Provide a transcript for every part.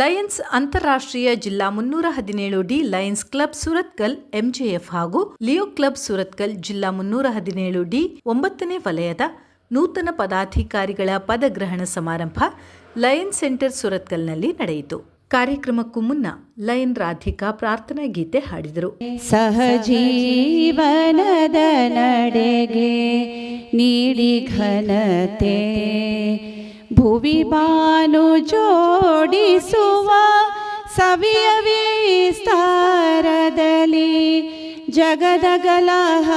Lions ಅಂತಾರಾಷ್ಟ್ರೀಯ ಜಿಲ್ಲಾ 317ಡಿ Lions club Surathkal MJF ಹಾಗೂ ಲಿಯೋ ಕ್ಲಬ್ ಸುರತ್ಕಲ್ ಜಿಲ್ಲಾ 317ಡಿ 9ನೇ ವಲಯದ ನೂತನ ಪದಾಧಿಕಾರಿಗಳ ಪದಗ್ರಹಣ ಸಮಾರಂಭ ಲಯನ್ ಸೆಂಟರ್ ಸುರತ್ಕಲ್ನಲ್ಲಿ ನಡೆಯಿತು. ಕಾರ್ಯಕ್ರಮಕ್ಕೂ ಮುನ್ನ ಲಯನ್ ರಾಧಿಕಾ ಪ್ರಾರ್ಥನಾ ಗೀತೆ ಹಾಡಿದರು. ಸಹಜೀವನದ ನಡೆಗೆ ನೀಡಿ ಘನತೆ ಭುವಿ ಬಾನು ಜೋಡಿಸುವ ಸವಿಯ ವಿಸ್ತಾರದಲ್ಲಿ ಜಗದ ಗಲಹ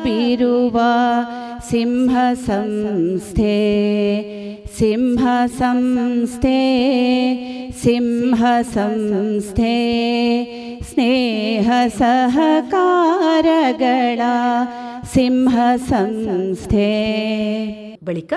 ಬೀರುವ ಸಿಂಹ ಸಂಸ್ಥೆ ಸಿಂಹ ಸಂಸ್ಥೆ ಸಿಂಹ ಸಂಸ್ಥೆ ಸ್ನೇಹ ಸಹಕಾರಗಳ ಸಿಂಹ ಸಂಸ್ಥೆ. ಬಳಿಕ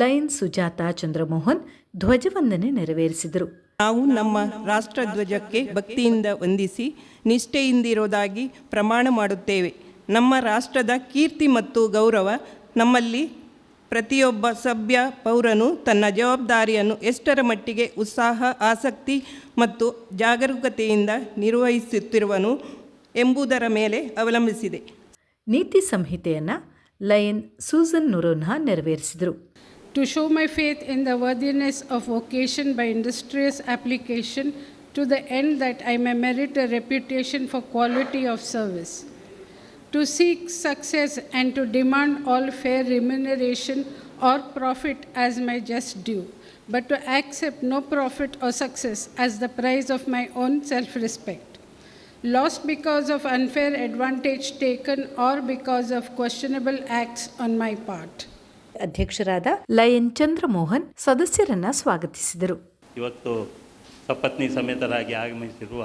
ಲಯನ್ ಸುಜಾತಾ ಚಂದ್ರಮೋಹನ್ ಧ್ವಜವಂದನೆ ನೆರವೇರಿಸಿದರು. ನಾವು ನಮ್ಮ ರಾಷ್ಟ್ರಧ್ವಜಕ್ಕೆ ಭಕ್ತಿಯಿಂದ ವಂದಿಸಿ ನಿಷ್ಠೆಯಿಂದಿರುವುದಾಗಿ ಪ್ರಮಾಣ ಮಾಡುತ್ತೇವೆ. ನಮ್ಮ ರಾಷ್ಟ್ರದ ಕೀರ್ತಿ ಮತ್ತು ಗೌರವ ನಮ್ಮಲ್ಲಿ ಪ್ರತಿಯೊಬ್ಬ ಸಭ್ಯ ಪೌರನು ತನ್ನ ಜವಾಬ್ದಾರಿಯನ್ನು ಎಷ್ಟರ ಮಟ್ಟಿಗೆ ಉತ್ಸಾಹ, ಆಸಕ್ತಿ ಮತ್ತು ಜಾಗರೂಕತೆಯಿಂದ ನಿರ್ವಹಿಸುತ್ತಿರುವನು ಎಂಬುದರ ಮೇಲೆ ಅವಲಂಬಿಸಿದೆ. ನೀತಿ ಸಂಹಿತೆಯನ್ನು ಲಯನ್ ಸೂಸನ್ ನೊರೋನ್ಹಾ ನೆರವೇರಿಸಿದರು. To show my faith in the worthiness of vocation by industrious application to the end that I may merit a reputation for quality of service. To seek success and to demand all fair remuneration or profit as my just due, but to accept no profit or success as the price of my own self-respect, lost because of unfair advantage taken or because of questionable acts on my part. ಅಧ್ಯಕ್ಷರಾದ lion Chandramohan ಸದಸ್ಯರನ್ನ ಸ್ವಾಗತಿಸಿದರು. ಇವತ್ತು ಸಪತ್ನಿ ಸಮೇತರಾಗಿ ಆಗಮಿಸಿರುವ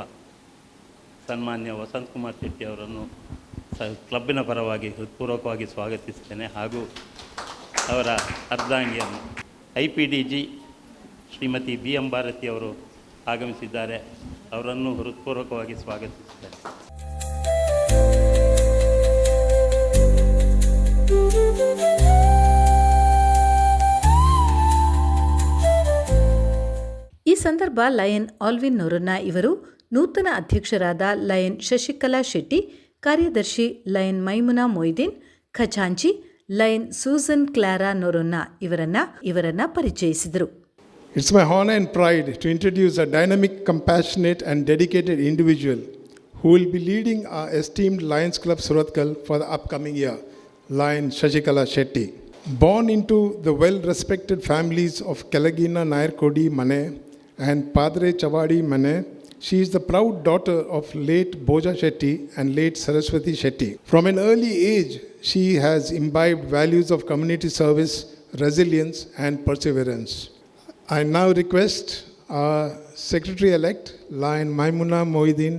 ಸನ್ಮಾನ್ಯ ವಸಂತ್ ಕುಮಾರ್ ಶೆಟ್ಟಿ ಅವರನ್ನು ಕ್ಲಬ್ಬಿನ ಪರವಾಗಿ ಹೃತ್ಪೂರ್ವಕವಾಗಿ ಸ್ವಾಗತಿಸ್ತೇನೆ. ಹಾಗೂ ಅವರ ಅರ್ಧಾಂಗಿಯನ್ನು IPDG ಶ್ರೀಮತಿ BM ಭಾರತಿ ಅವರು ಆಗಮಿಸಿದ್ದಾರೆ. ಅವರನ್ನು ಹೃತ್ಪೂರ್ವಕವಾಗಿ ಸ್ವಾಗತಿಸುತ್ತೇನೆ. ಈ ಸಂದರ್ಭ ಲಯನ್ ಆಲ್ವಿನ್ ನೊರೋನ್ಹಾ ಇವರು, ನೂತನ ಅಧ್ಯಕ್ಷರಾದ ಲಯನ್ ಶಶಿಕಲಾ ಶೆಟ್ಟಿ, ಕಾರ್ಯದರ್ಶಿ ಲಯನ್ ಮೈಮುನಾ ಮೊಯ್ದೀನ್, ಖಜಾಂಚಿ ಲಯನ್ ಸೂಸನ್ ಕ್ಲಾರಾ ನೊರೋನ್ಹಾ ಇವರನ್ನ ಪರಿಚಯಿಸಿದರು. It's my honor and pride to introduce a dynamic, compassionate and dedicated individual who will be leading our esteemed Lions Club Surathkal for the upcoming year, Lion Shashikala Shetty. Born into the well-respected families of Kelagina Nair Kodi Mane and Padre Chavadi Mane, she is the proud daughter of late Boja Shetty and late Saraswati Shetty. From an early age, she has imbibed values of community service, resilience and perseverance. I now request our Secretary-elect, Lion Maimuna Moideen.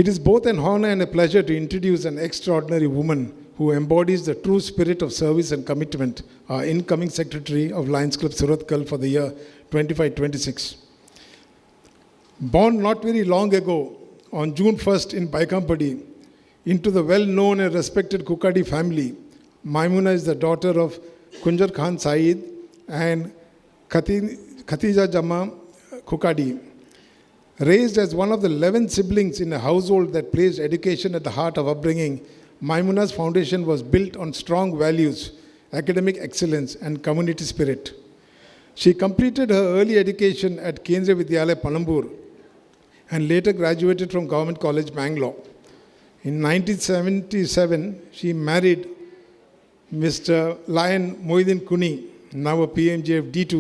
It is both an honor and a pleasure to introduce an extraordinary woman who embodies the true spirit of service and commitment, our incoming Secretary of Lions Club Surathkal for the year 25-26. Born not very long ago, on June 1st in Baikampadi, into the well-known and respected Kukadi family, Maimuna is the daughter of Kunjar Khan Saeed and Khatija Jama Kukadi. Raised as one of the 11 siblings in a household that placed education at the heart of upbringing, Maimuna's foundation was built on strong values, academic excellence and community spirit. She completed her early education at Kendriya Vidyalaya Panambur and later graduated from Government College, Bangalore. In 1977, she married Mr. Lion Moideen Kuni, now a PMJF D2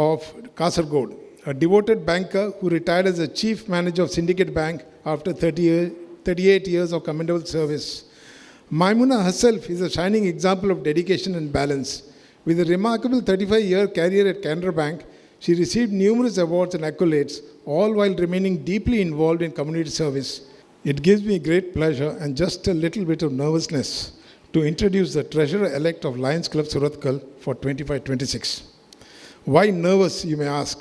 of Kasargod, a devoted banker who retired as a chief manager of Syndicate Bank after 38 years of commendable service. Maimuna herself is a shining example of dedication and balance. With a remarkable 35-year career at Canara Bank, she received numerous awards and accolades, all while remaining deeply involved in community service. It gives me great pleasure and just a little bit of nervousness to introduce the Treasurer-elect of Lions Club Surathkal for 25-26. Why nervous, you may ask?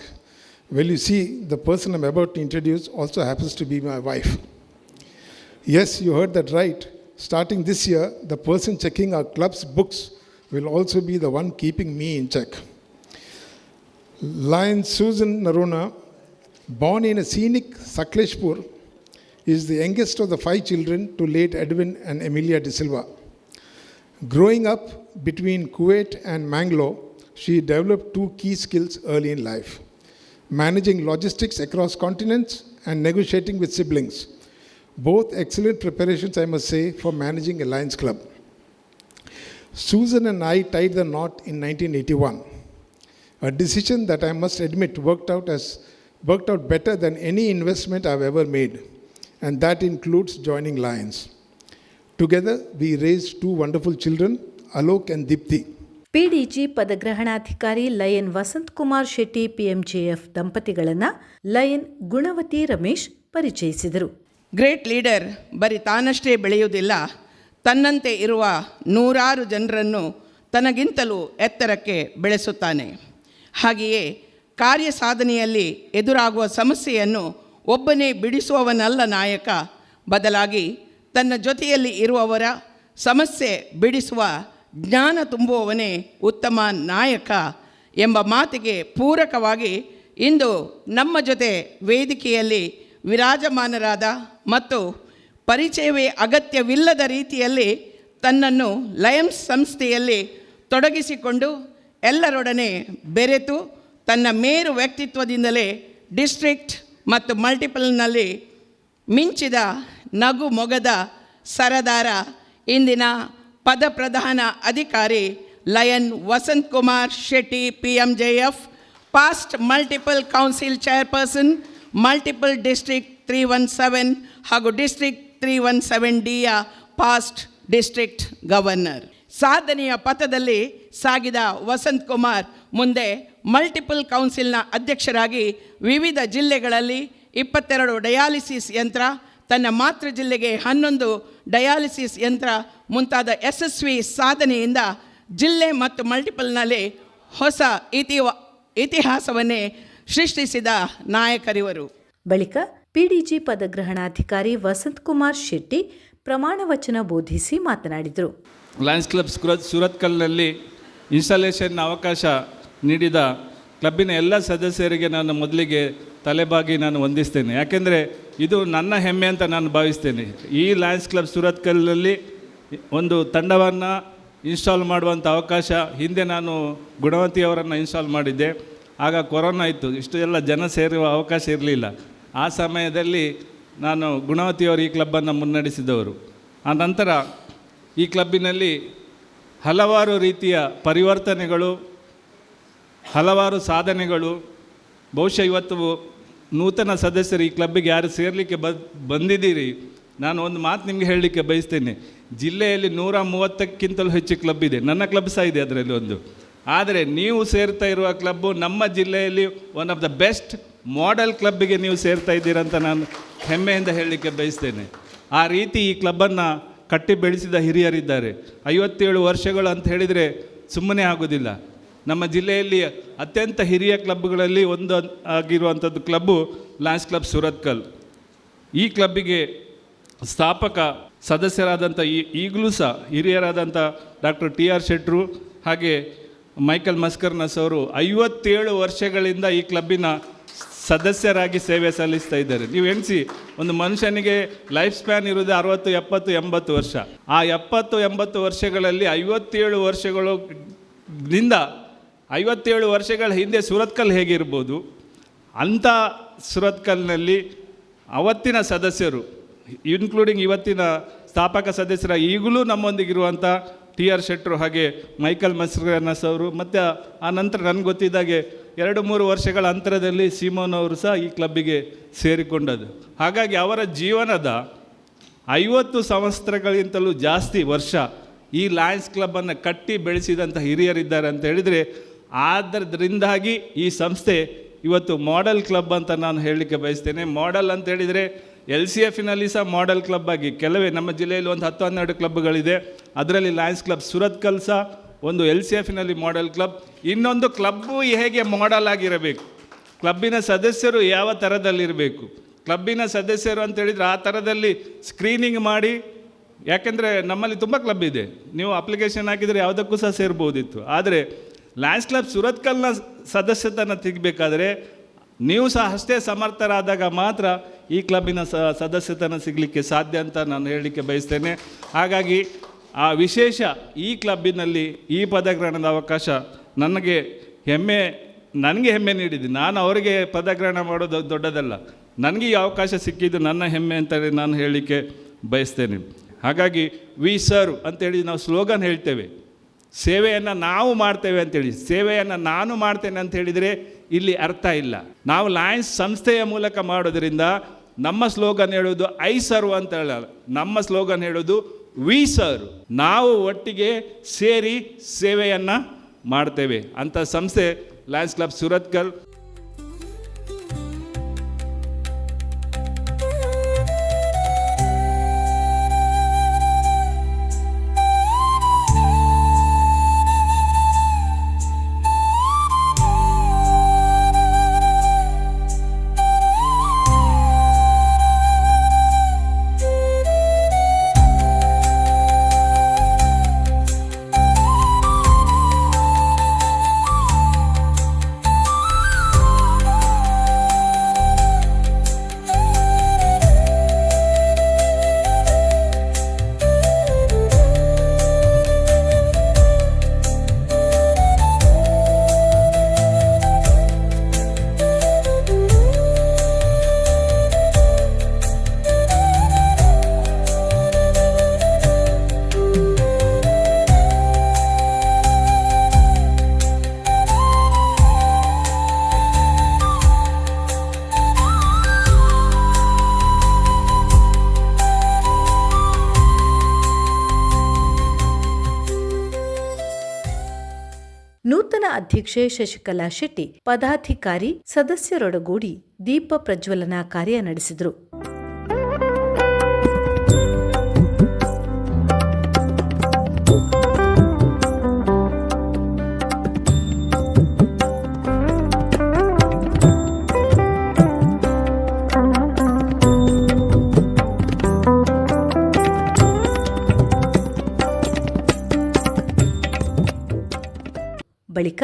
Well, you see, the person I'm about to introduce also happens to be my wife. Yes, you heard that right. Starting this year, the person checking our club's books will also be the one keeping me in check. Lion Susan Narona Born in a scenic Sakleshpur, is the youngest of the 5 children to late Edwin and Emilia De Silva. Growing up between Kuwait and Mangalore, she developed 2 key skills early in life: managing logistics across continents and negotiating with siblings. Both excellent preparations, I must say, for managing a Lions Club. Susan and I tied the knot in 1981, a decision that I must admit worked out better than any investment I've ever made, and that includes joining Lions. Together, we raised 2 wonderful children, Alok and Dipti. PDG ಪದಗ್ರಹಣಾಧಿಕಾರಿ lion Vasanth Kumar Shetty PMJF ದಂಪತಿಗಳನ್ನು lion Gunavathi Ramesh ಪರಿಚಯಿಸಿದರು. Great leader ಬರೀ ತಾನಷ್ಟೇ ಬೆಳೆಯುವುದಿಲ್ಲ, ತನ್ನಂತೆ ಇರುವ ನೂರಾರು ಜನರನ್ನು ತನಗಿಂತಲೂ ಎತ್ತರಕ್ಕೆ ಬೆಳೆಸುತ್ತಾನೆ. ಹಾಗೆಯೇ ಕಾರ್ಯ ಸಾಧನೆಯಲ್ಲಿ ಎದುರಾಗುವ ಸಮಸ್ಯೆಯನ್ನು ಒಬ್ಬನೇ ಬಿಡಿಸುವವನಲ್ಲ ನಾಯಕ, ಬದಲಾಗಿ ತನ್ನ ಜೊತೆಯಲ್ಲಿ ಇರುವವರ ಸಮಸ್ಯೆ ಬಿಡಿಸುವ ಜ್ಞಾನ ತುಂಬುವವನೇ ಉತ್ತಮ ನಾಯಕ ಎಂಬ ಮಾತಿಗೆ ಪೂರಕವಾಗಿ ಇಂದು ನಮ್ಮ ಜೊತೆ ವೇದಿಕೆಯಲ್ಲಿ ವಿರಾಜಮಾನರಾದ ಮತ್ತು ಪರಿಚಯವೇ ಅಗತ್ಯವಿಲ್ಲದ ರೀತಿಯಲ್ಲಿ ತನ್ನನ್ನು ಲಯನ್ಸ್ ಸಂಸ್ಥೆಯಲ್ಲಿ ತೊಡಗಿಸಿಕೊಂಡು ಎಲ್ಲರೊಡನೆ ಬೆರೆತು ತನ್ನ ಮೇರು ವ್ಯಕ್ತಿತ್ವದಿಂದಲೇ ಡಿಸ್ಟ್ರಿಕ್ಟ್ ಮತ್ತು ಮಲ್ಟಿಪಲ್ನಲ್ಲಿ ಮಿಂಚಿದ ನಗು ಮೊಗದ ಸರದಾರ ಇಂದಿನ ಪದಪ್ರಧಾನ ಅಧಿಕಾರಿ lion Vasanth Kumar Shetty PMJF, past multiple council chairperson, multiple district 317 ಹಾಗೂ ಡಿಸ್ಟ್ರಿಕ್ಟ್ 317Dಯ ಪಾಸ್ಟ್ ಡಿಸ್ಟ್ರಿಕ್ಟ್ ಗವರ್ನರ್. ಸಾಧನೆಯ ಪಥದಲ್ಲಿ ಸಾಗಿದ ವಸಂತ್ ಕುಮಾರ್ ಮುಂದೆ ಮಲ್ಟಿಪಲ್ ಕೌನ್ಸಿಲ್ನ ಅಧ್ಯಕ್ಷರಾಗಿ ವಿವಿಧ ಜಿಲ್ಲೆಗಳಲ್ಲಿ 22 ಡಯಾಲಿಸಿಸ್ ಯಂತ್ರ, ತನ್ನ ಮಾತೃ ಜಿಲ್ಲೆಗೆ 11 ಡಯಾಲಿಸಿಸ್ ಯಂತ್ರ ಮುಂತಾದ ಯಶಸ್ವಿ ಸಾಧನೆಯಿಂದ ಜಿಲ್ಲೆ ಮತ್ತು ಮಲ್ಟಿಪಲ್ನಲ್ಲಿ ಹೊಸ ಇತಿಹಾಸವನ್ನೇ ಸೃಷ್ಟಿಸಿದ ನಾಯಕರಿವರು. ಬಳಿಕ ಪಿಡಿಜಿ ಪದಗ್ರಹಣಾಧಿಕಾರಿ ವಸಂತ್ ಕುಮಾರ್ ಶೆಟ್ಟಿ ಪ್ರಮಾಣ ವಚನ ಬೋಧಿಸಿ ಮಾತನಾಡಿದರು. ಲಯನ್ಸ್ ಕ್ಲಬ್ ಸುರತ್ಕಲ್ನಲ್ಲಿ ಇನ್ಸ್ಟಾಲೇಷನ್ ಅವಕಾಶ ನೀಡಿದ ಕ್ಲಬ್ಬಿನ ಎಲ್ಲ ಸದಸ್ಯರಿಗೆ ನಾನು ಮೊದಲಿಗೆ ತಲೆಬಾಗಿ ನಾನು ವಂದಿಸ್ತೇನೆ. ಯಾಕೆಂದರೆ ಇದು ನನ್ನ ಹೆಮ್ಮೆ ಅಂತ ನಾನು ಭಾವಿಸ್ತೇನೆ. ಈ ಲಯನ್ಸ್ ಕ್ಲಬ್ ಸುರತ್ಕಲ್ನಲ್ಲಿ ಒಂದು ತಂಡವನ್ನು ಇನ್ಸ್ಟಾಲ್ ಮಾಡುವಂಥ ಅವಕಾಶ, ಹಿಂದೆ ನಾನು ಗುಣವತಿಯವರನ್ನು ಇನ್ಸ್ಟಾಲ್ ಮಾಡಿದ್ದೆ. ಆಗ ಕೊರೋನಾ ಇತ್ತು, ಇಷ್ಟು ಎಲ್ಲ ಜನ ಸೇರುವ ಅವಕಾಶ ಇರಲಿಲ್ಲ. ಆ ಸಮಯದಲ್ಲಿ ನಾನು ಗುಣವತಿಯವರು ಈ ಕ್ಲಬ್ಬನ್ನು ಮುನ್ನಡೆಸಿದವರು. ಆ ನಂತರ ಈ ಕ್ಲಬ್ಬಿನಲ್ಲಿ ಹಲವಾರು ರೀತಿಯ ಪರಿವರ್ತನೆಗಳು, ಹಲವಾರು ಸಾಧನೆಗಳು. ಬಹುಶಃ ಇವತ್ತು ನೂತನ ಸದಸ್ಯರು ಈ ಕ್ಲಬ್ಬಿಗೆ ಯಾರು ಸೇರಲಿಕ್ಕೆ ಬಂದಿದ್ದೀರಿ, ನಾನು ಒಂದು ಮಾತು ನಿಮಗೆ ಹೇಳಲಿಕ್ಕೆ ಬಯಸ್ತೇನೆ. ಜಿಲ್ಲೆಯಲ್ಲಿ 130ಕ್ಕಿಂತಲೂ ಹೆಚ್ಚು ಕ್ಲಬ್ ಇದೆ, ನನ್ನ ಕ್ಲಬ್ ಸಹ ಇದೆ ಅದರಲ್ಲಿ ಒಂದು. ಆದರೆ ನೀವು ಸೇರ್ತಾ ಇರುವ ಕ್ಲಬ್ಬು ನಮ್ಮ ಜಿಲ್ಲೆಯಲ್ಲಿ one of the best model ಕ್ಲಬ್ಬಿಗೆ ನೀವು ಸೇರ್ತಾ ಇದ್ದೀರಂತ ನಾನು ಹೆಮ್ಮೆಯಿಂದ ಹೇಳಲಿಕ್ಕೆ ಬಯಸ್ತೇನೆ. ಆ ರೀತಿ ಈ ಕ್ಲಬ್ಬನ್ನು ಕಟ್ಟಿ ಬೆಳೆಸಿದ ಹಿರಿಯರಿದ್ದಾರೆ. 57 ವರ್ಷಗಳು ಅಂತ ಹೇಳಿದರೆ ಸುಮ್ಮನೆ ಆಗೋದಿಲ್ಲ. ನಮ್ಮ ಜಿಲ್ಲೆಯಲ್ಲಿ ಅತ್ಯಂತ ಹಿರಿಯ ಕ್ಲಬ್ಗಳಲ್ಲಿ ಒಂದು ಆಗಿರುವಂಥದ್ದು ಕ್ಲಬ್ಬು ಲಯನ್ಸ್ ಕ್ಲಬ್ ಸುರತ್ಕಲ್. ಈ ಕ್ಲಬ್ಬಿಗೆ ಸ್ಥಾಪಕ ಸದಸ್ಯರಾದಂಥ ಈಗಲೂ ಸಹ ಹಿರಿಯರಾದಂಥ ಡಾಕ್ಟರ್ TR ಶೆಟ್ರು ಹಾಗೆ ಮೈಕಲ್ ಮಸ್ಕರ್ನಸ್ ಅವರು 57 ವರ್ಷಗಳಿಂದ ಈ ಕ್ಲಬ್ಬಿನ ಸದಸ್ಯರಾಗಿ ಸೇವೆ ಸಲ್ಲಿಸ್ತಾ ಇದ್ದಾರೆ. ನೀವು ಎಣಿಸಿ, ಒಂದು ಮನುಷ್ಯನಿಗೆ ಲೈಫ್ ಸ್ಪ್ಯಾನ್ ಇರೋದು 60, 70, 80 ವರ್ಷ. ಆ 70, 80 ವರ್ಷಗಳಲ್ಲಿ 57 ವರ್ಷಗಳಿಂದ 57 ವರ್ಷಗಳ ಹಿಂದೆ ಸುರತ್ಕಲ್ ಹೇಗಿರ್ಬೋದು, ಅಂಥ ಸುರತ್ಕಲ್ನಲ್ಲಿ ಅವತ್ತಿನ ಸದಸ್ಯರು, ಇನ್ಕ್ಲೂಡಿಂಗ್ ಇವತ್ತಿನ ಸ್ಥಾಪಕ ಸದಸ್ಯರ ಈಗಲೂ ನಮ್ಮೊಂದಿಗಿರುವಂಥ TR ಶೆಟ್ರು ಹಾಗೆ ಮೈಕಲ್ ಮಸ್ಕರ್ನಸ್ ಅವರು, ಮತ್ತು ಆ ನಂತರ ನನಗೆ ಗೊತ್ತಿದ್ದಾಗೆ 2-3 ವರ್ಷಗಳ ಅಂತರದಲ್ಲಿ ಸಿಮೋನ್ ಅವರು ಸಹ ಈ ಕ್ಲಬ್ಬಿಗೆ ಸೇರಿಕೊಂಡದ್ದು. ಹಾಗಾಗಿ ಅವರ ಜೀವನದ 50 ಸಂವತ್ಸರಗಳಿಗಿಂತಲೂ ಜಾಸ್ತಿ ವರ್ಷ ಈ ಲಯನ್ಸ್ ಕ್ಲಬ್ಬನ್ನು ಕಟ್ಟಿ ಬೆಳೆಸಿದಂಥ ಹಿರಿಯರಿದ್ದಾರೆ ಅಂತ ಹೇಳಿದರೆ, ಆದ್ದರಿಂದಾಗಿ ಈ ಸಂಸ್ಥೆ ಇವತ್ತು ಮಾಡೆಲ್ ಕ್ಲಬ್ ಅಂತ ನಾನು ಹೇಳಲಿಕ್ಕೆ ಬಯಸ್ತೇನೆ. ಮಾಡೆಲ್ ಅಂತ ಹೇಳಿದರೆ LCFನಲ್ಲಿ ಸಹ ಮಾಡೆಲ್ ಕ್ಲಬ್ ಆಗಿ ಕೆಲವೇ ನಮ್ಮ ಜಿಲ್ಲೆಯಲ್ಲಿ ಒಂದು 10-12 ಕ್ಲಬ್ಗಳಿದೆ. ಅದರಲ್ಲಿ ಲಯನ್ಸ್ ಕ್ಲಬ್ ಸುರತ್ಕಲ್ ಸಹ ಒಂದು LCFನಲ್ಲಿ ಮಾಡೆಲ್ ಕ್ಲಬ್. ಇನ್ನೊಂದು ಕ್ಲಬ್ಬು ಹೇಗೆ ಮಾಡೆಲ್ ಆಗಿರಬೇಕು, ಕ್ಲಬ್ಬಿನ ಸದಸ್ಯರು ಯಾವ ಥರದಲ್ಲಿರಬೇಕು, ಕ್ಲಬ್ಬಿನ ಸದಸ್ಯರು ಅಂತ ಹೇಳಿದರೆ ಆ ಥರದಲ್ಲಿ ಸ್ಕ್ರೀನಿಂಗ್ ಮಾಡಿ. ಯಾಕೆಂದರೆ ನಮ್ಮಲ್ಲಿ ತುಂಬ ಕ್ಲಬ್ ಇದೆ, ನೀವು ಅಪ್ಲಿಕೇಶನ್ ಹಾಕಿದರೆ ಯಾವುದಕ್ಕೂ ಸಹ ಸೇರ್ಬೋದಿತ್ತು. ಆದರೆ ಲಯನ್ಸ್ ಕ್ಲಬ್ ಸುರತ್ಕಲ್ನ ಸದಸ್ಯತನ ತೆಗಿಬೇಕಾದರೆ ನೀವು ಸಹ ಅಷ್ಟೇ ಸಮರ್ಥರಾದಾಗ ಮಾತ್ರ ಈ ಕ್ಲಬ್ಬಿನ ಸದಸ್ಯತನ ಸಿಗಲಿಕ್ಕೆ ಸಾಧ್ಯ ಅಂತ ನಾನು ಹೇಳಲಿಕ್ಕೆ ಬಯಸ್ತೇನೆ. ಹಾಗಾಗಿ ಆ ವಿಶೇಷ ಈ ಕ್ಲಬ್ಬಿನಲ್ಲಿ ಈ ಪದಗ್ರಹಣದ ಅವಕಾಶ ನನಗೆ ಹೆಮ್ಮೆ ನೀಡಿದೆ. ನಾನು ಅವರಿಗೆ ಪದಗ್ರಹಣ ಮಾಡೋದು ದೊಡ್ಡದಲ್ಲ, ನನಗೆ ಈ ಅವಕಾಶ ಸಿಕ್ಕಿದ್ದು ನನ್ನ ಹೆಮ್ಮೆ ಅಂತೇಳಿ ನಾನು ಹೇಳಲಿಕ್ಕೆ ಬಯಸ್ತೇನೆ. ಹಾಗಾಗಿ ವಿ ಸರ್ವ್ ಅಂತೇಳಿ ನಾವು ಸ್ಲೋಗನ್ ಹೇಳ್ತೇವೆ, ಸೇವೆಯನ್ನು ನಾವು ಮಾಡ್ತೇವೆ ಅಂತೇಳಿ. ಸೇವೆಯನ್ನು ನಾನು ಮಾಡ್ತೇನೆ ಅಂತ ಹೇಳಿದರೆ ಇಲ್ಲಿ ಅರ್ಥ ಇಲ್ಲ. ನಾವು ಲಯನ್ಸ್ ಸಂಸ್ಥೆಯ ಮೂಲಕ ಮಾಡೋದರಿಂದ ನಮ್ಮ ಸ್ಲೋಗನ್ ಹೇಳೋದು ಐ ಸರ್ವ್ ಅಂತ ಹೇಳಲ್ಲ, ನಮ್ಮ ಸ್ಲೋಗನ್ ಹೇಳೋದು ವಿ ಸರ್ವ್. ನಾವು ಒಟ್ಟಿಗೆ ಸೇರಿ ಸೇವೆಯನ್ನು ಮಾಡ್ತೇವೆ ಅಂತ ಸಂಸ್ಥೆ ಲಯನ್ಸ್ ಕ್ಲಬ್ ಸುರತ್ಕಲ್. ನೂತನ ಅಧ್ಯಕ್ಷೆ ಶಶಿಕಲಾ ಶೆಟ್ಟಿ ಪದಾಧಿಕಾರಿ ಸದಸ್ಯರೊಡಗೂಡಿ ದೀಪ ಪ್ರಜ್ವಲನಾ ಕಾರ್ಯ ನಡೆಸಿದರು. ಬಳಿಕ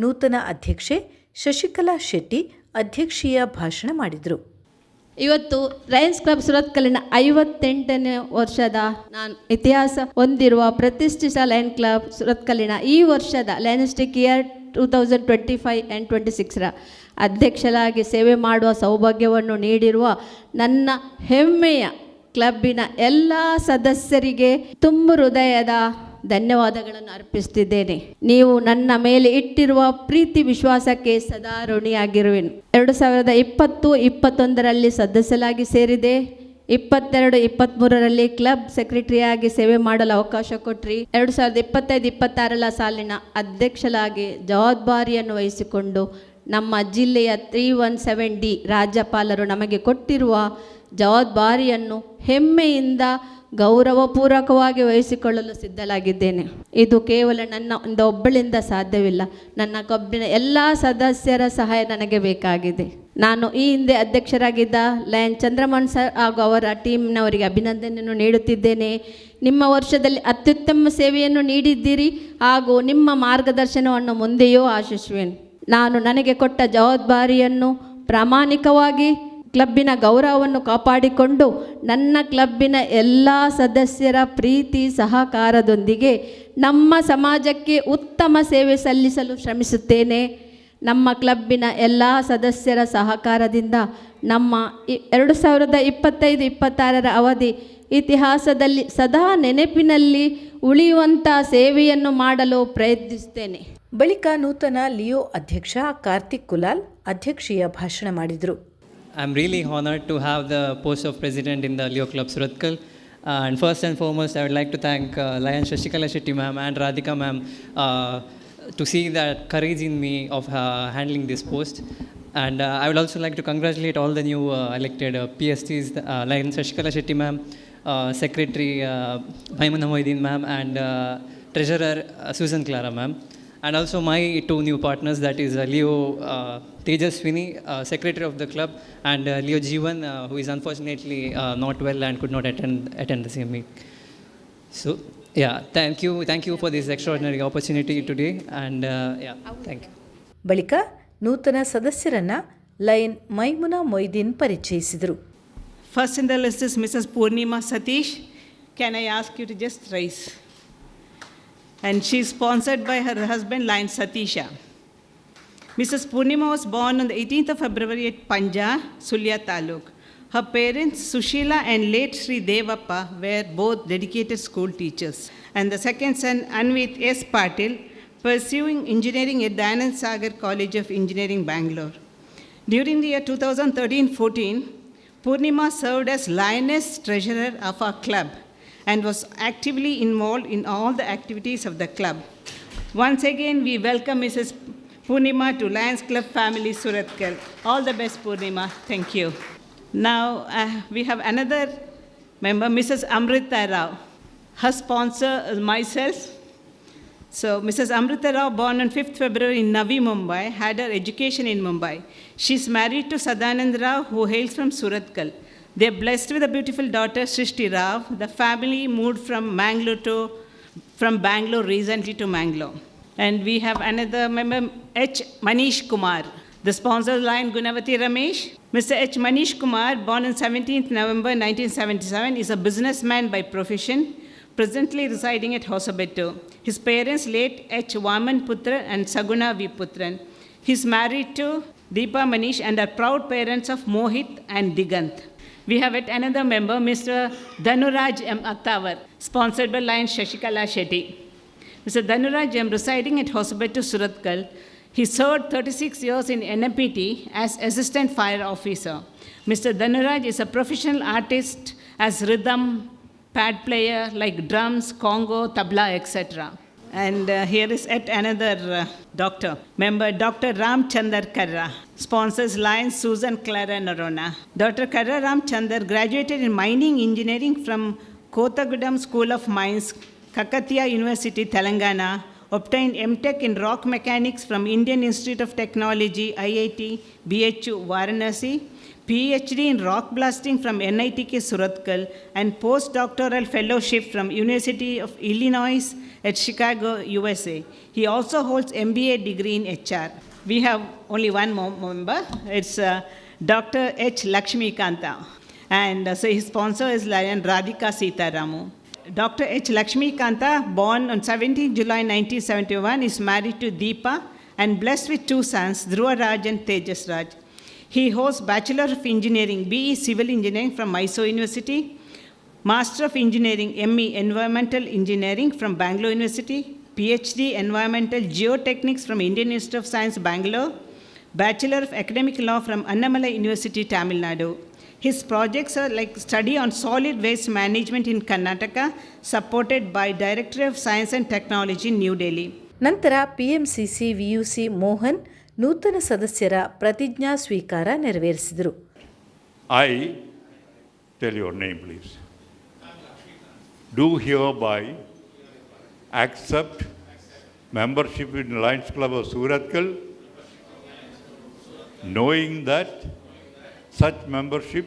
ನೂತನ ಅಧ್ಯಕ್ಷೆ ಶಶಿಕಲಾ ಶೆಟ್ಟಿ ಅಧ್ಯಕ್ಷೀಯ ಭಾಷಣ ಮಾಡಿದರು. ಇವತ್ತು ಲಯನ್ಸ್ ಕ್ಲಬ್ ಸುರತ್ಕಲ್ಲಿನ 58ನೇ ವರ್ಷದ ನಾನು ಇತಿಹಾಸ ಹೊಂದಿರುವ ಪ್ರತಿಷ್ಠಿತ ಲಯನ್ ಕ್ಲಬ್ ಸುರತ್ಕಲ್ಲಿನ ಈ ವರ್ಷದ ಲಯನಿಸ್ಟಿಕ್ ಇಯರ್ 2025 and 26ರ ಅಧ್ಯಕ್ಷರಾಗಿ ಸೇವೆ ಮಾಡುವ ಸೌಭಾಗ್ಯವನ್ನು ನೀಡಿರುವ ನನ್ನ ಹೆಮ್ಮೆಯ ಕ್ಲಬ್ಬಿನ ಎಲ್ಲ ಸದಸ್ಯರಿಗೆ ತುಂಬ ಹೃದಯದ ಧನ್ಯವಾದಗಳನ್ನು ಅರ್ಪಿಸುತ್ತಿದ್ದೇನೆ. ನೀವು ನನ್ನ ಮೇಲೆ ಇಟ್ಟಿರುವ ಪ್ರೀತಿ ವಿಶ್ವಾಸಕ್ಕೆ ಸದಾ ಋಣಿಯಾಗಿರುವೆನು. 2020-21ರಲ್ಲಿ ಸದಸ್ಯರಾಗಿ ಸೇರಿದೆ. 22-23ರಲ್ಲಿ ಕ್ಲಬ್ ಸೆಕ್ರೆಟರಿಯಾಗಿ ಸೇವೆ ಮಾಡಲು ಅವಕಾಶ ಕೊಟ್ಟರಿ. 2025-26ರ ಸಾಲಿನ ಅಧ್ಯಕ್ಷರಾಗಿ ಜವಾಬ್ದಾರಿಯನ್ನು ವಹಿಸಿಕೊಂಡು ನಮ್ಮ ಜಿಲ್ಲೆಯ 317D ರಾಜ್ಯಪಾಲರು ನಮಗೆ ಕೊಟ್ಟಿರುವ ಜವಾಬ್ದಾರಿಯನ್ನು ಹೆಮ್ಮೆಯಿಂದ ಗೌರವಪೂರ್ವಕವಾಗಿ ವಹಿಸಿಕೊಳ್ಳಲು ಸಿದ್ಧಲಾಗಿದ್ದೇನೆ. ಇದು ಕೇವಲ ನನ್ನ ಒಬ್ಬಳಿಂದ ಸಾಧ್ಯವಿಲ್ಲ. ನನ್ನ ಕ್ಲಬ್ಬಿನ ಎಲ್ಲ ಸದಸ್ಯರ ಸಹಾಯ ನನಗೆ ಬೇಕಾಗಿದೆ. ನಾನು ಈ ಹಿಂದೆ ಅಧ್ಯಕ್ಷರಾಗಿದ್ದ ಲಯನ್ ಚಂದ್ರಮೋಹನ್ ಸರ್ ಹಾಗೂ ಅವರ ಟೀಮ್ನವರಿಗೆ ಅಭಿನಂದನೆಯನ್ನು ನೀಡುತ್ತಿದ್ದೇನೆ. ನಿಮ್ಮ ವರ್ಷದಲ್ಲಿ ಅತ್ಯುತ್ತಮ ಸೇವೆಯನ್ನು ನೀಡಿದ್ದೀರಿ ಹಾಗೂ ನಿಮ್ಮ ಮಾರ್ಗದರ್ಶನವನ್ನು ಮುಂದೆಯೂ ಆಶಿಸುವೆನು. ನಾನು ನನಗೆ ಕೊಟ್ಟ ಜವಾಬ್ದಾರಿಯನ್ನು ಪ್ರಾಮಾಣಿಕವಾಗಿ ಕ್ಲಬ್ಬಿನ ಗೌರವವನ್ನು ಕಾಪಾಡಿಕೊಂಡು ನನ್ನ ಕ್ಲಬ್ಬಿನ ಎಲ್ಲ ಸದಸ್ಯರ ಪ್ರೀತಿ ಸಹಕಾರದೊಂದಿಗೆ ನಮ್ಮ ಸಮಾಜಕ್ಕೆ ಉತ್ತಮ ಸೇವೆ ಸಲ್ಲಿಸಲು ಶ್ರಮಿಸುತ್ತೇನೆ. ನಮ್ಮ ಕ್ಲಬ್ಬಿನ ಎಲ್ಲ ಸದಸ್ಯರ ಸಹಕಾರದಿಂದ ನಮ್ಮ 2025-26ರ ಅವಧಿ ಇತಿಹಾಸದಲ್ಲಿ ಸದಾ ನೆನಪಿನಲ್ಲಿ ಉಳಿಯುವಂಥ ಸೇವೆಯನ್ನು ಮಾಡಲು ಪ್ರಯತ್ನಿಸುತ್ತೇನೆ. ಬಳಿಕ ನೂತನ ಲಿಯೋ ಅಧ್ಯಕ್ಷ ಕಾರ್ತಿಕ್ ಕುಲಾಲ್ ಅಧ್ಯಕ್ಷೀಯ ಭಾಷಣ ಮಾಡಿದರು. I'm really honored to have the post of president in the Leo Club Suratkal. And first and foremost, I would like to thank Lion Shashikala Shetty ma'am and Radhika ma'am to see that courage in me of handling this post. And I would also like to congratulate all the new elected PSTs, Lion Shashikala Shetty ma'am, Secretary Maimuna Moideen ma'am, and Treasurer Susan Clara ma'am. And also my two new partners, that is Leo Tejaswini, Secretary of the club, and Leo Jeevan, who is unfortunately not well and could not attend the same meet. So, yeah, thank you for this extraordinary opportunity today, and yeah, thank you. ಬಳಿಕ ನೂತನ ಸದಸ್ಯರನ್ನ lion Maimuna Moideen ಪರಿಚಯಿಸಿದರು. First in the list is Mrs. Purnima Satish. Can I ask you to just rise? And she is sponsored by her husband, Lion Satisha. Mrs. Purnima was born on the 18th of February at Panja, Sulya Taluk. Her parents, Sushila and late Sri Devappa, were both dedicated school teachers. And the second son, Anvit S. Patil, pursuing engineering at Dayanand Sagar College of Engineering, Bangalore. During the year 2013-14, Purnima served as Lioness Treasurer of our club and was actively involved in all the activities of the club. Once again, we welcome Mrs. Purnima to Lions Club family, Surathkal. All the best, Purnima. Thank you. Now, we have another member, Mrs. Amrita Rao. Her sponsor is myself. So, Mrs. Amrita Rao, born on 5th February in Navi Mumbai, had her education in Mumbai. She is married to Sadanand Rao, who hails from Surathkal. They are blessed with a beautiful daughter, Srishti Rao. The family moved from Bangalore recently to Mangalore. And we have another member, H. Manish Kumar. The sponsor line, Gunavati Ramesh. Mr. H. Manish Kumar, born on 17th November 1977, is a businessman by profession, presently residing at Hosabettu. His parents, late H. Vaman Putra and Saguna V. Putran. He is married to Deepa Manish and are proud parents of Mohit and Digant. We have yet another member, Mr. Dhanuraj M. Attavar, sponsored by Lion Shashikala Shetty. Mr. Dhanuraj M. residing at Hosabettu, Surathkal. He served 36 years in NMPT as Assistant Fire Officer. Mr. Dhanuraj is a professional artist as rhythm, pad player like drums, congo, tabla, etc. And here is yet another doctor, member Dr. Ram Chandar Karra, sponsors Lions Susan Clara Narona. Dr. Karra Ram Chandar graduated in mining engineering from Kothagudam School of Mines, Kakatiya University, Telangana, obtained MTech in rock mechanics from Indian Institute of Technology, IIT, BHU, Varanasi, PhD in rock blasting from NITK Surathkal, and postdoctoral fellowship from University of Illinois at Chicago, USA. He also holds MBA degree in HR. We have only one more member. It's Dr. H. Lakshmi Kanta. And so his sponsor is Lion Radhika Sitaramu. Dr. H. Lakshmi Kanta, born on 17 July 1971, is married to Deepa and blessed with two sons, Dhruva Raj and Tejas Raj. He holds Bachelor of Engineering, BE Civil Engineering from Mysore University, Master of Engineering, ME Environmental Engineering from Bangalore University, PhD Environmental Geotechnics from Indian Institute of Science, Bangalore, Bachelor of Academic Law from Annamalai University, Tamil Nadu. His projects are like study on solid waste management in Karnataka, supported by Directorate of Science and Technology, New Delhi. ನಂತರ PMCC VUC Mohan ನೂತನ ಸದಸ್ಯರ ಪ್ರತಿಜ್ಞಾ ಸ್ವೀಕಾರ ನೆರವೇರಿಸಿದರು. I tell your name, please. Do hereby accept membership in Lions Club of Surathkal, knowing that such membership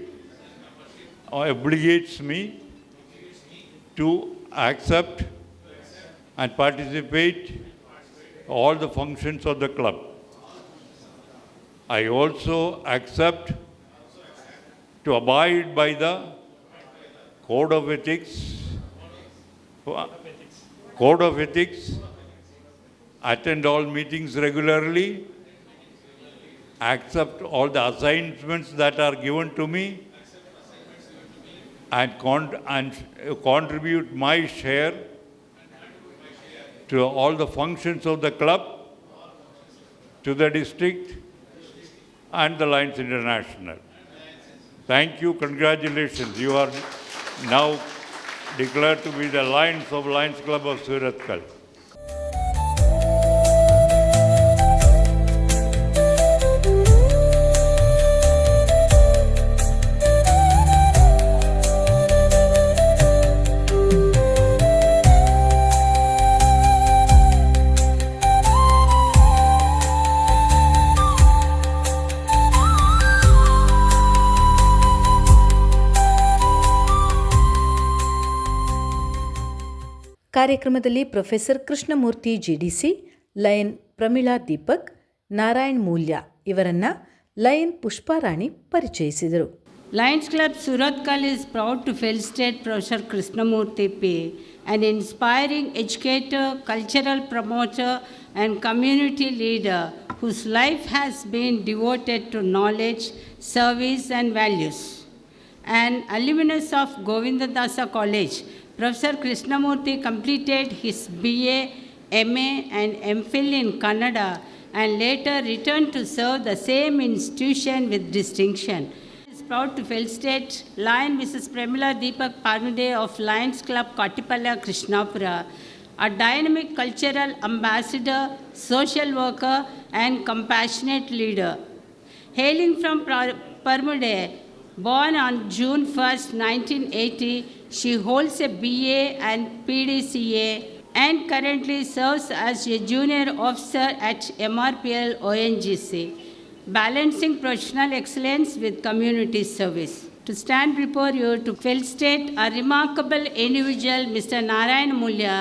obligates me to accept and participate all the functions of the club. I also accept to abide by the Code of Ethics, attend all meetings regularly, accept all the assignments that are given to me, and contribute my share to all the functions of the club, to the district, and the Lions International. Thank you, congratulations. You are now declared to be the Lions of Lions Club of Surathkal. ಕಾರ್ಯಕ್ರಮದಲ್ಲಿ professor Krishnamurthy GDC, lion Pramila Deepak, Narayan Moolya ಇವರನ್ನು lion ಪುಷ್ಪಾರಾಣಿ ಪರಿಚಯಿಸಿದರು. Lions Club Suratkal is proud to felicitate Professor Krishnamurthy P., an inspiring educator, cultural promoter, and community leader whose life has been devoted to knowledge, service, and values. An alumnus of Govindadasa College, Professor Krishnamurthy completed his BA, MA, and MPhil in Kannada and later returned to serve the same institution with distinction. Proud to felicitate Lion Mrs. Premila Deepak Parmade of Lions Club Kattipalla Krishnapura, a dynamic cultural ambassador, social worker and compassionate leader. Hailing from Parmade, born on June 1st, 1980, she holds a BA and PDCA and currently serves as a junior officer at MRPL ONGC, balancing professional excellence with community service. To stand before you to felicitate a remarkable individual, Mr. Narayan Mulya,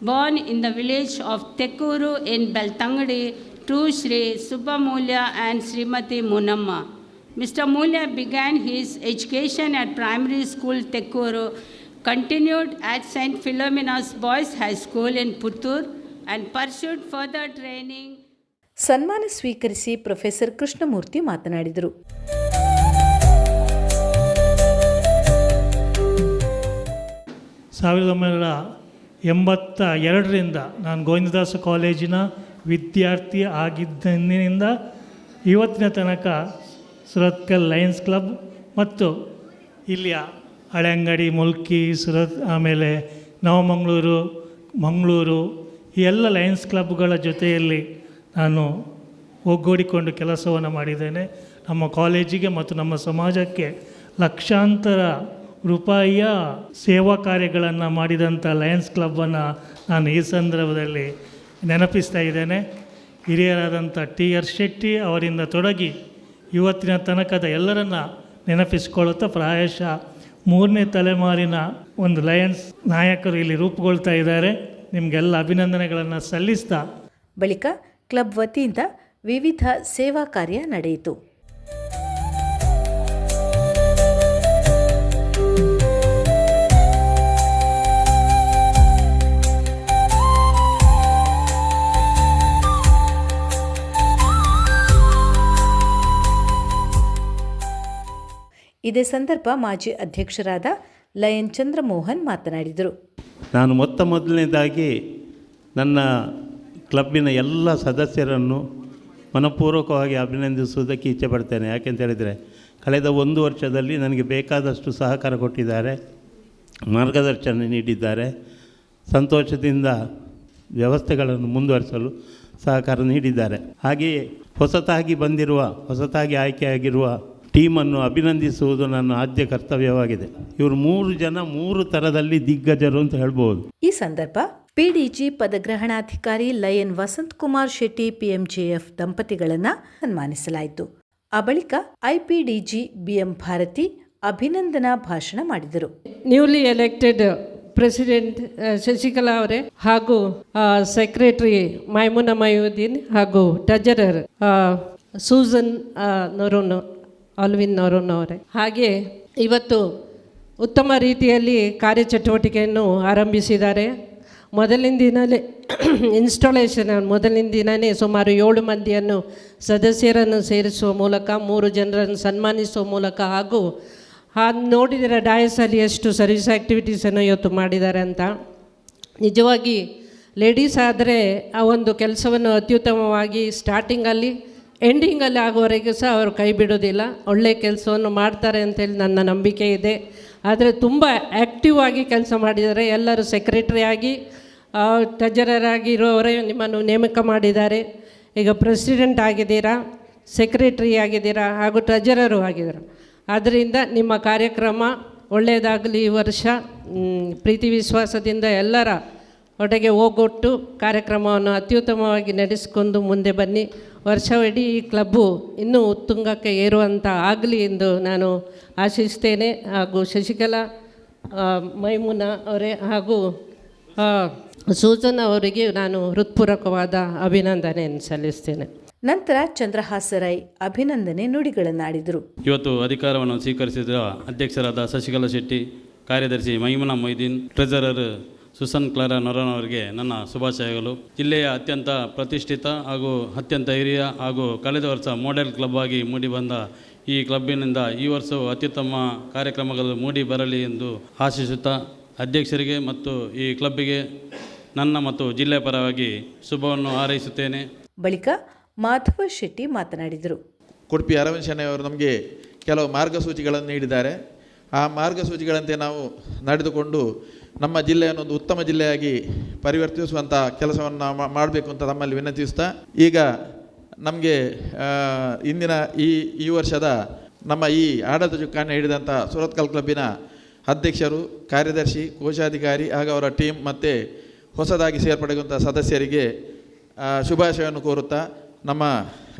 born in the village of Tekkuru in Beltangadi to Sri Subba Mulya and Srimati Munamma. Mr. Mulya began his education at primary school Tekkuru, continued at St. Philomena's Boys High School in Puttur, and pursued further training. ಸನ್ಮಾನ ಸ್ವೀಕರಿಸಿ professor Krishnamurthy ಮಾತನಾಡಿದರು. ಸಾವಿರದ 1982ರಿಂದ ನಾನು ಗೋವಿಂದದಾಸ ಕಾಲೇಜಿನ ವಿದ್ಯಾರ್ಥಿ ಆಗಿದ್ದಂದಿನಿಂದ ಇವತ್ತಿನ ತನಕ Surathkal Lions club ಮತ್ತು ಇಲ್ಲಿಯ ಹಳೆಂಗಡಿ, ಮುಲ್ಕಿ, ಆಮೇಲೆ ನವಮಂಗಳೂರು, ಮಂಗಳೂರು ಈ ಎಲ್ಲ ಲಯನ್ಸ್ ಕ್ಲಬ್ಗಳ ಜೊತೆಯಲ್ಲಿ ನಾನು ಒಗ್ಗೂಡಿಕೊಂಡು ಕೆಲಸವನ್ನು ಮಾಡಿದ್ದೇನೆ. ನಮ್ಮ ಕಾಲೇಜಿಗೆ ಮತ್ತು ನಮ್ಮ ಸಮಾಜಕ್ಕೆ ಲಕ್ಷಾಂತರ ರೂಪಾಯಿಯ ಸೇವಾ ಕಾರ್ಯಗಳನ್ನು ಮಾಡಿದಂಥ ಲಯನ್ಸ್ ಕ್ಲಬ್ಬನ್ನು ನಾನು ಈ ಸಂದರ್ಭದಲ್ಲಿ ನೆನಪಿಸ್ತಾ ಇದ್ದೇನೆ. ಹಿರಿಯರಾದಂಥ TR ಶೆಟ್ಟಿ ಅವರಿಂದ ತೊಡಗಿ ಇವತ್ತಿನ ತನಕದ ಎಲ್ಲರನ್ನ ನೆನಪಿಸ್ಕೊಳ್ಳುತ್ತಾ ಪ್ರಾಯಶಃ 3ನೇ ತಲೆಮಾರಿನ ಒಂದು ಲಯನ್ಸ್ ನಾಯಕರು ಇಲ್ಲಿ ರೂಪುಗೊಳ್ತಾ ಇದ್ದಾರೆ. ನಿಮಗೆಲ್ಲ ಅಭಿನಂದನೆಗಳನ್ನು ಸಲ್ಲಿಸ್ತಾ ಬಳಿಕ ಕ್ಲಬ್ ವತಿಯಿಂದ ವಿವಿಧ ಸೇವಾ ಕಾರ್ಯ ನಡೆಯಿತು. ಇದೇ ಸಂದರ್ಭ ಮಾಜಿ ಅಧ್ಯಕ್ಷರಾದ ಲಯನ್ ಚಂದ್ರಮೋಹನ್ ಮಾತನಾಡಿದರು. ನಾನು ಮೊದಲನೇದಾಗಿ ನನ್ನ ಕ್ಲಬ್ಬಿನ ಎಲ್ಲ ಸದಸ್ಯರನ್ನು ಮನಪೂರ್ವಕವಾಗಿ ಅಭಿನಂದಿಸುವುದಕ್ಕೆ ಇಚ್ಛೆ ಪಡ್ತೇನೆ. ಯಾಕೆಂತ ಹೇಳಿದರೆ ಕಳೆದ 1 ವರ್ಷದಲ್ಲಿ ನನಗೆ ಬೇಕಾದಷ್ಟು ಸಹಕಾರ ಕೊಟ್ಟಿದ್ದಾರೆ, ಮಾರ್ಗದರ್ಶನ ನೀಡಿದ್ದಾರೆ, ಸಂತೋಷದಿಂದ ವ್ಯವಸ್ಥೆಗಳನ್ನು ಮುಂದುವರಿಸಲು ಸಹಕಾರ ನೀಡಿದ್ದಾರೆ. ಹಾಗೆಯೇ ಹೊಸತಾಗಿ ಆಯ್ಕೆಯಾಗಿರುವ ಟೀಮನ್ನು ಅಭಿನಂದಿಸುವುದು ನನ್ನ ಆದ್ಯ ಕರ್ತವ್ಯವಾಗಿದೆ. ಇವರು 3 ಜನ 3 ಥರದಲ್ಲಿ ದಿಗ್ಗಜರು ಅಂತ ಹೇಳ್ಬೋದು. ಈ ಸಂದರ್ಭ PDG ಪದಗ್ರಹಣಾಧಿಕಾರಿ ಲಯನ್ ವಸಂತ್ ಕುಮಾರ್ ಶೆಟ್ಟಿ PMJF ದಂಪತಿಗಳನ್ನು ಸನ್ಮಾನಿಸಲಾಯಿತು. ಆ ಬಳಿಕ IPDG BM ಭಾರತಿ ಅಭಿನಂದನಾ ಭಾಷಣ ಮಾಡಿದರು. ನ್ಯೂಲಿ ಎಲೆಕ್ಟೆಡ್ ಪ್ರೆಸಿಡೆಂಟ್ ಶಶಿಕಲಾ ಅವರೇ ಹಾಗೂ ಸೆಕ್ರೆಟರಿ ಮೈಮುನಾ ಮೈಯುದ್ದೀನ್ ಹಾಗೂ ಟ್ರೆಜರರ್ ಸೂಸನ್ ಆಲ್ವಿನ್ ನೊರೋನ್ ಅವರೇ, ಹಾಗೆ ಇವತ್ತು ಉತ್ತಮ ರೀತಿಯಲ್ಲಿ ಕಾರ್ಯಚಟುವಟಿಕೆಯನ್ನು ಆರಂಭಿಸಿದ್ದಾರೆ. ಮೊದಲಿನ ದಿನವೇ ಮೊದಲಿನ ದಿನವೇ ಸುಮಾರು 7 ಮಂದಿಯನ್ನು ಸದಸ್ಯರನ್ನು ಸೇರಿಸುವ ಮೂಲಕ 3 ಜನರನ್ನು ಸನ್ಮಾನಿಸುವ ಮೂಲಕ ಹಾಗೂ ನೋಡಿದರೆ ಡಾಯಸಲ್ಲಿ ಎಷ್ಟು ಸರ್ವಿಸ್ ಆ್ಯಕ್ಟಿವಿಟೀಸನ್ನು ಇವತ್ತು ಮಾಡಿದ್ದಾರೆ ಅಂತ. ನಿಜವಾಗಿ ಲೇಡೀಸ್ ಆದರೆ ಆ ಒಂದು ಕೆಲಸವನ್ನು ಅತ್ಯುತ್ತಮವಾಗಿ ಸ್ಟಾರ್ಟಿಂಗಲ್ಲಿ ಎಂಡಿಂಗಲ್ಲಿ ಆಗುವವರೆಗೂ ಸಹ ಅವರು ಕೈ ಬಿಡೋದಿಲ್ಲ, ಒಳ್ಳೆಯ ಕೆಲಸವನ್ನು ಮಾಡ್ತಾರೆ ಅಂತೇಳಿ ನನ್ನ ನಂಬಿಕೆ ಇದೆ. ಆದರೆ ತುಂಬ ಆ್ಯಕ್ಟಿವ್ ಆಗಿ ಕೆಲಸ ಮಾಡಿದ್ದಾರೆ. ಎಲ್ಲರೂ ಸೆಕ್ರೆಟರಿ ಆಗಿ ಟ್ರೆಜರರ್ ಆಗಿರೋವರೇ ನಿಮ್ಮನ್ನು ನೇಮಕ ಮಾಡಿದ್ದಾರೆ. ಈಗ ಪ್ರೆಸಿಡೆಂಟ್ ಆಗಿದ್ದೀರಾ, ಸೆಕ್ರೆಟರಿ ಆಗಿದ್ದೀರಾ ಹಾಗೂ ಟ್ರೆಜರರು ಆಗಿದ್ದೀರಾ. ಆದ್ದರಿಂದ ನಿಮ್ಮ ಕಾರ್ಯಕ್ರಮ ಒಳ್ಳೆಯದಾಗಲಿ. ಈ ವರ್ಷ ಪ್ರೀತಿ ವಿಶ್ವಾಸದಿಂದ ಎಲ್ಲರ ಒಟ್ಟಿಗೆ ಹೋಗೊಟ್ಟು ಕಾರ್ಯಕ್ರಮವನ್ನು ಅತ್ಯುತ್ತಮವಾಗಿ ನಡೆಸಿಕೊಂಡು ಮುಂದೆ ಬನ್ನಿ. ವರ್ಷವಿಡೀ ಈ ಕ್ಲಬ್ಬು ಇನ್ನೂ ಉತ್ತುಂಗಕ್ಕೆ ಏರುವಂಥ ಆಗಲಿ ಎಂದು ನಾನು ಆಶಿಸ್ತೇನೆ. ಹಾಗೂ ಶಶಿಕಲಾ, ಮೈಮುನಾ ಅವರೇ ಹಾಗೂ ಸೂಸನ್ ಅವರಿಗೆ ನಾನು ಹೃತ್ಪೂರ್ವಕವಾದ ಅಭಿನಂದನೆಯನ್ನು ಸಲ್ಲಿಸ್ತೇನೆ. ನಂತರ ಚಂದ್ರಹಾಸ ರೈ ಅಭಿನಂದನೆ ನುಡಿಗಳನ್ನಾಡಿದರು. ಇವತ್ತು ಅಧಿಕಾರವನ್ನು ಸ್ವೀಕರಿಸಿದ ಅಧ್ಯಕ್ಷರಾದ ಶಶಿಕಲಾ ಶೆಟ್ಟಿ, ಕಾರ್ಯದರ್ಶಿ ಮೈಮುನಾ ಮೊಯ್ದೀನ್, ಟ್ರೆಜರರ್ ಸುಸನ್ ಕ್ಲಾರಾ ನೊರನ್ ಅವರಿಗೆ ನನ್ನ ಶುಭಾಶಯಗಳು. ಜಿಲ್ಲೆಯ ಅತ್ಯಂತ ಪ್ರತಿಷ್ಠಿತ ಹಾಗೂ ಅತ್ಯಂತ ಹಿರಿಯ ಹಾಗೂ ಕಳೆದ ವರ್ಷ ಮಾಡೆಲ್ ಕ್ಲಬ್ ಆಗಿ ಮೂಡಿಬಂದ ಈ ಕ್ಲಬ್ಬಿನಿಂದ ಈ ವರ್ಷವೂ ಅತ್ಯುತ್ತಮ ಕಾರ್ಯಕ್ರಮಗಳು ಮೂಡಿ ಬರಲಿ ಎಂದು ಆಶಿಸುತ್ತಾ ಅಧ್ಯಕ್ಷರಿಗೆ ಮತ್ತು ಈ ಕ್ಲಬ್ಬಿಗೆ ನನ್ನ ಮತ್ತು ಜಿಲ್ಲೆಯ ಪರವಾಗಿ ಶುಭವನ್ನು ಹಾರೈಸುತ್ತೇನೆ. ಬಳಿಕ ಮಾಧವ ಶೆಟ್ಟಿ ಮಾತನಾಡಿದರು. ಉಡುಪಿ ಅರವಿಂದ್ ಶೆಣೈ ಅವರು ನಮಗೆ ಕೆಲವು ಮಾರ್ಗಸೂಚಿಗಳನ್ನು ನೀಡಿದ್ದಾರೆ. ಆ ಮಾರ್ಗಸೂಚಿಗಳಂತೆ ನಾವು ನಡೆದುಕೊಂಡು ನಮ್ಮ ಜಿಲ್ಲೆಯನ್ನು ಒಂದು ಉತ್ತಮ ಜಿಲ್ಲೆಯಾಗಿ ಪರಿವರ್ತಿಸುವಂಥ ಕೆಲಸವನ್ನು ಮಾಡಬೇಕು ಅಂತ ನಮ್ಮಲ್ಲಿ ವಿನಂತಿಸ್ತಾ, ಈಗ ನಮಗೆ ಇಂದಿನ ಈ ವರ್ಷದ ನಮ್ಮ ಈ ಆಡಳಿತ ಚುಕ್ಕಾಣಿ ಹಿಡಿದಂಥ ಸುರತ್ಕಲ್ ಕ್ಲಬ್ಬಿನ ಅಧ್ಯಕ್ಷರು, ಕಾರ್ಯದರ್ಶಿ, ಕೋಶಾಧಿಕಾರಿ ಹಾಗೂ ಅವರ ಟೀಮ್ ಮತ್ತು ಹೊಸದಾಗಿ ಸೇರ್ಪಡೆಗೊಂಡ ಸದಸ್ಯರಿಗೆ ಶುಭಾಶಯವನ್ನು ಕೋರುತ್ತಾ ನಮ್ಮ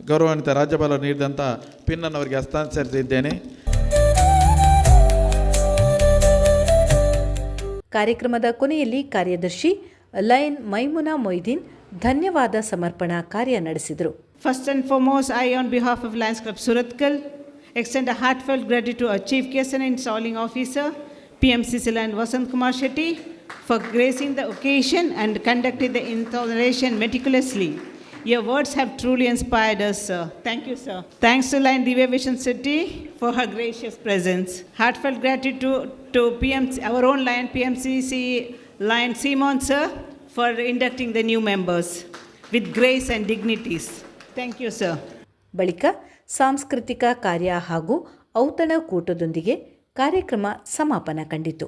ಗೌರವಾನ್ವಿತ ರಾಜ್ಯಪಾಲರು ನೀಡಿದಂಥ ಪಿನ್ನನ್ನು ಅವರಿಗೆ ಹಸ್ತಾಂತರಿಸಿದ್ದೇನೆ. ಕಾರ್ಯಕ್ರಮದ ಕೊನೆಯಲ್ಲಿ ಕಾರ್ಯದರ್ಶಿ ಲಯನ್ ಮೈಮುನಾ ಮೊಯ್ದೀನ್ ಧನ್ಯವಾದ ಸಮರ್ಪಣಾ ಕಾರ್ಯ ನಡೆಸಿದರು. First and foremost, I, on behalf of Lions Club Surathkal, extend a heartfelt gratitude to our Chief Guest and Installing Officer, PMCC Lion Vasant Kumar Shetty, for gracing the occasion and conducting the installation meticulously. Your words have truly inspired us, sir. Thank you, sir. Thanks to Lion Divya Vision City for her gracious presence. Heartfelt gratitude to our own Lion PMCC Lion Simon, sir, for inducting the new members with grace and dignities. Thank you, sir. ಬಳಿಕ ಸಾಂಸ್ಕೃತಿಕ ಕಾರ್ಯ ಹಾಗೂ ಔತಣಕೂಟದೊಂದಿಗೆ ಕಾರ್ಯಕ್ರಮ ಸಮಾಪನ ಕಂಡಿತು.